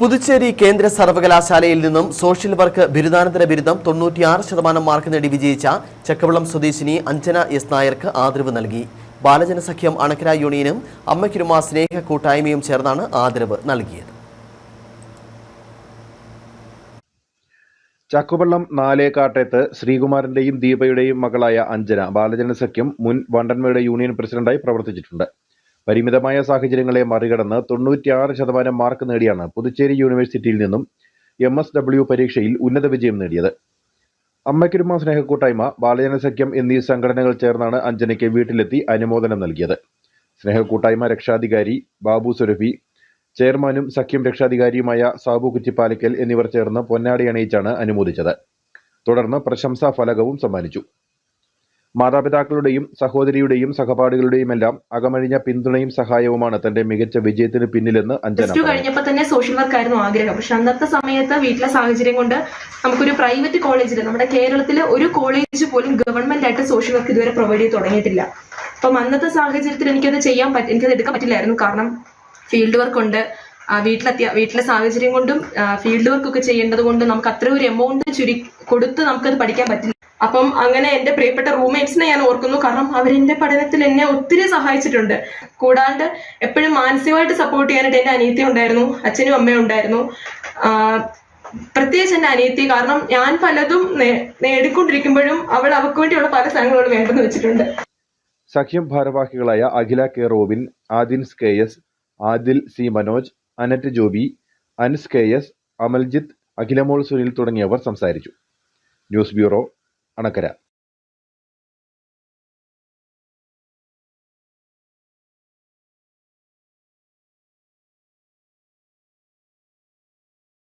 പുതുച്ചേരി കേന്ദ്ര സർവകലാശാലയിൽ നിന്നും സോഷ്യൽ വർക്ക് ബിരുദാനന്തര ബിരുദം 96% മാർക്ക് നേടി വിജയിച്ച ചക്കവള്ളം സ്വദേശിനി അഞ്ജന എസ് നായർക്ക് ആദരവ് നൽകി. ബാലജനസഖ്യം അണക്കര യൂണിയനും അമ്മയ്ക്കുരുമ സ്നേഹ കൂട്ടായ്മയും ചേർന്നാണ് ആദരവ് നൽകിയത്. ചക്കുവള്ളം നാലേക്കാട്ടേത്ത് ശ്രീകുമാരന്റെയും ദീപയുടെയും മകളായ അഞ്ജന ബാലജനസഖ്യം മുൻ വണ്ടൻമേട് യൂണിയൻ പ്രസിഡന്റായി പ്രവർത്തിച്ചിട്ടുണ്ട്. പരിമിതമായ സാഹചര്യങ്ങളെ മറികടന്ന് 96% മാർക്ക് നേടിയാണ് പുതുച്ചേരി യൂണിവേഴ്സിറ്റിയിൽ നിന്നും MSW പരീക്ഷയിൽ ഉന്നത വിജയം നേടിയത്. അമ്മയ്ക്കുരുമ സ്നേഹക്കൂട്ടായ്മ, ബാലജനസഖ്യം എന്നീ സംഘടനകൾ ചേർന്നാണ് അഞ്ജനയ്ക്ക് വീട്ടിലെത്തി അനുമോദനം നൽകിയത്. സ്നേഹക്കൂട്ടായ്മ രക്ഷാധികാരി ബാബു സുരഭി, ചെയർമാനും സഖ്യം രക്ഷാധികാരിയുമായ സാബു കുറ്റിപ്പാലക്കൽ എന്നിവർ ചേർന്ന് പൊന്നാടി അണിയിച്ചാണ് അനുമോദിച്ചത്. തുടർന്ന് പ്രശംസാ ഫലകവും സമ്മാനിച്ചു. മാതാപിതാക്കളുടെയും സഹോദരിയുടെയും സഹപാഠികളുടെയുമെല്ലാം അകമഴിഞ്ഞ പിന്തുണയും സഹായവുമാണ് തന്റെ മികച്ച വിജയത്തിന് പിന്നിലെന്ന് അഞ്ജന പറഞ്ഞു. കഴിഞ്ഞപ്പോൾ തന്നെ സോഷ്യൽ വർക്ക് ആയിരുന്നു ആഗ്രഹം. പക്ഷെ അന്നത്തെ സമയത്ത് വീട്ടിലെ സാഹചര്യം കൊണ്ട് നമുക്കൊരു പ്രൈവറ്റ് കോളേജിൽ, നമ്മുടെ കേരളത്തിലെ ഒരു കോളേജ് പോലും ഗവൺമെന്റ് ആയിട്ട് സോഷ്യൽ വർക്ക് ഇതുവരെ പ്രൊവൈഡ് ചെയ്ത് തുടങ്ങിയിട്ടില്ല. അപ്പം അന്നത്തെ സാഹചര്യത്തിൽ എനിക്കത് എടുക്കാൻ പറ്റില്ലായിരുന്നു. കാരണം ഫീൽഡ് വർക്ക് ഉണ്ട്, വീട്ടിലെ സാഹചര്യം കൊണ്ടും ഫീൽഡ് വർക്ക് ഒക്കെ ചെയ്യേണ്ടത് കൊണ്ടും നമുക്ക് അത്ര ഒരു എമൗണ്ട് കൊടുത്ത് നമുക്കത് പഠിക്കാൻ പറ്റില്ല. അപ്പം അങ്ങനെ എന്റെ പ്രിയപ്പെട്ട റൂംമേറ്റ്സിനെ ഞാൻ ഓർക്കുന്നു. കാരണം അവരെന്റെ പഠനത്തിൽ എന്നെ ഒത്തിരി സഹായിച്ചിട്ടുണ്ട്. കൂടാണ്ട് എപ്പോഴും മാനസികമായിട്ട് സപ്പോർട്ട് ചെയ്യാനായിട്ട് എന്റെ അനിയത്തി ഉണ്ടായിരുന്നു, അച്ഛനും അമ്മയും ഉണ്ടായിരുന്നു. പ്രത്യേകിച്ച് എന്റെ അനിയത്തി, കാരണം ഞാൻ പലതും നേടിക്കൊണ്ടിരിക്കുമ്പോഴും അവൾക്ക് വേണ്ടിയുള്ള പല സാധനങ്ങളും വേണ്ടെന്ന് വെച്ചിട്ടുണ്ട്. സഖ്യം ഭാരവാഹികളായ Akhila K Robin, Adins KS, Adil C Manoj, Annette Joby, Ans KS, Amaljith, Akhilamol Sunil തുടങ്ങിയവർ സംസാരിച്ചു. News bureau, Anakkara.